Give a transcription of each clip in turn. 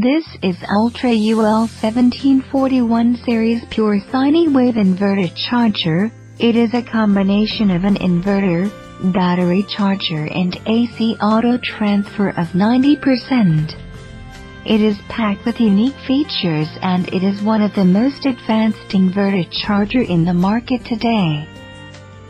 This is Ultra UL1741 series pure sine wave inverter charger. It is a combination of an inverter, battery charger and AC auto transfer of 90%. It is packed with unique features and it is one of the most advanced inverter charger in the market today.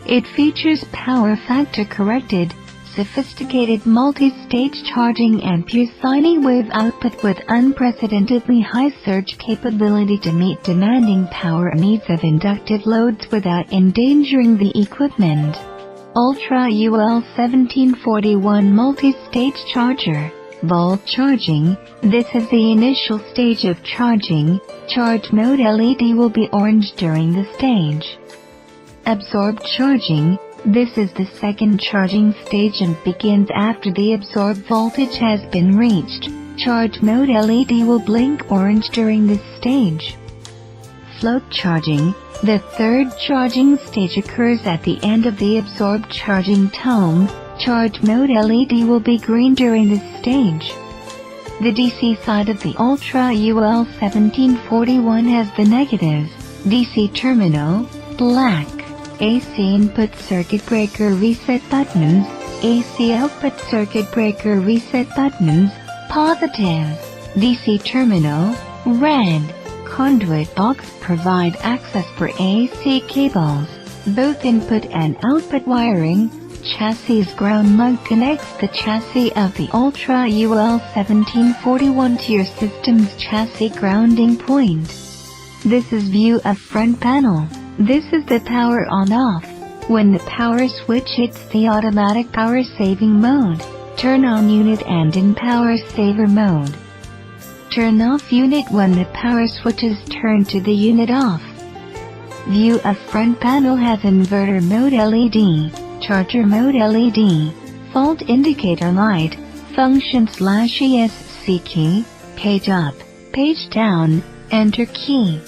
It features power factor corrected, sophisticated multi-stage charging and pure sine wave output with unprecedentedly high surge capability to meet demanding power needs of inductive loads without endangering the equipment. Ultra UL1741 multi-stage charger. Volt charging. This is the initial stage of charging. Charge mode LED will be orange during the stage. Absorbed charging. This is the second charging stage and begins after the absorbed voltage has been reached. Charge mode LED will blink orange during this stage. Float charging. The third charging stage occurs at the end of the absorbed charging tone. Charge mode LED will be green during this stage. The DC side of the Ultra UL1741 has the negative DC terminal, black. AC input circuit breaker reset buttons, AC output circuit breaker reset buttons, positive. DC terminal, red. Conduit box provide access for AC cables, both input and output wiring. Chassis ground mug connects the chassis of the Ultra UL1741 to your system's chassis grounding point. This is view of front panel. This is the power on-off. When the power switch hits the automatic power saving mode, turn on unit and in power saver mode. Turn off unit when the power switch is turned to the unit off. View of front panel has inverter mode LED, charger mode LED, fault indicator light, function/ESC key, page up, page down, enter key.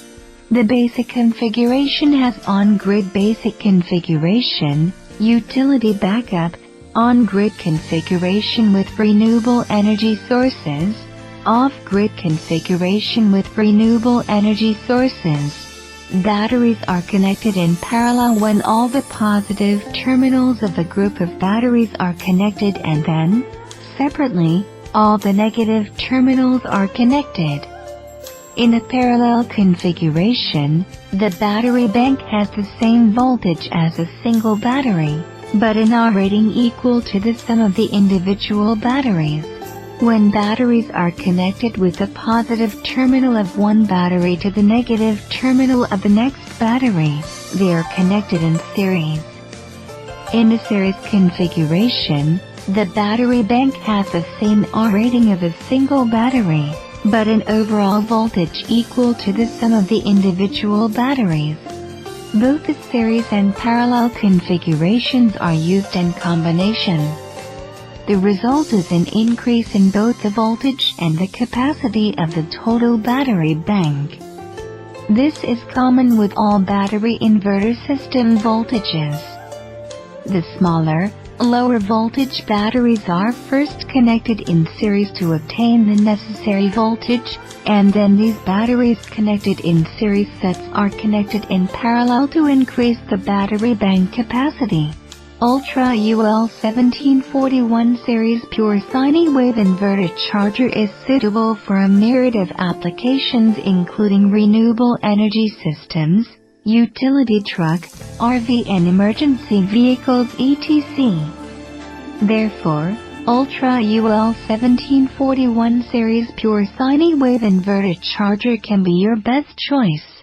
The basic configuration has on-grid basic configuration, utility backup, on-grid configuration with renewable energy sources, off-grid configuration with renewable energy sources. Batteries are connected in parallel when all the positive terminals of the group of batteries are connected and then, separately, all the negative terminals are connected. In a parallel configuration, the battery bank has the same voltage as a single battery, but an R rating equal to the sum of the individual batteries. When batteries are connected with the positive terminal of one battery to the negative terminal of the next battery, they are connected in series. In a series configuration, the battery bank has the same R rating of a single battery, but an overall voltage equal to the sum of the individual batteries. Both the series and parallel configurations are used in combination. The result is an increase in both the voltage and the capacity of the total battery bank. This is common with all battery inverter system voltages. The smaller, lower voltage batteries are first connected in series to obtain the necessary voltage, and then these batteries connected in series sets are connected in parallel to increase the battery bank capacity. Ultra UL1741 series pure sine wave inverter charger is suitable for a myriad of applications including renewable energy systems, utility truck, RV and emergency vehicles etc. Therefore, Ultra UL1741 series pure sine wave inverter charger can be your best choice.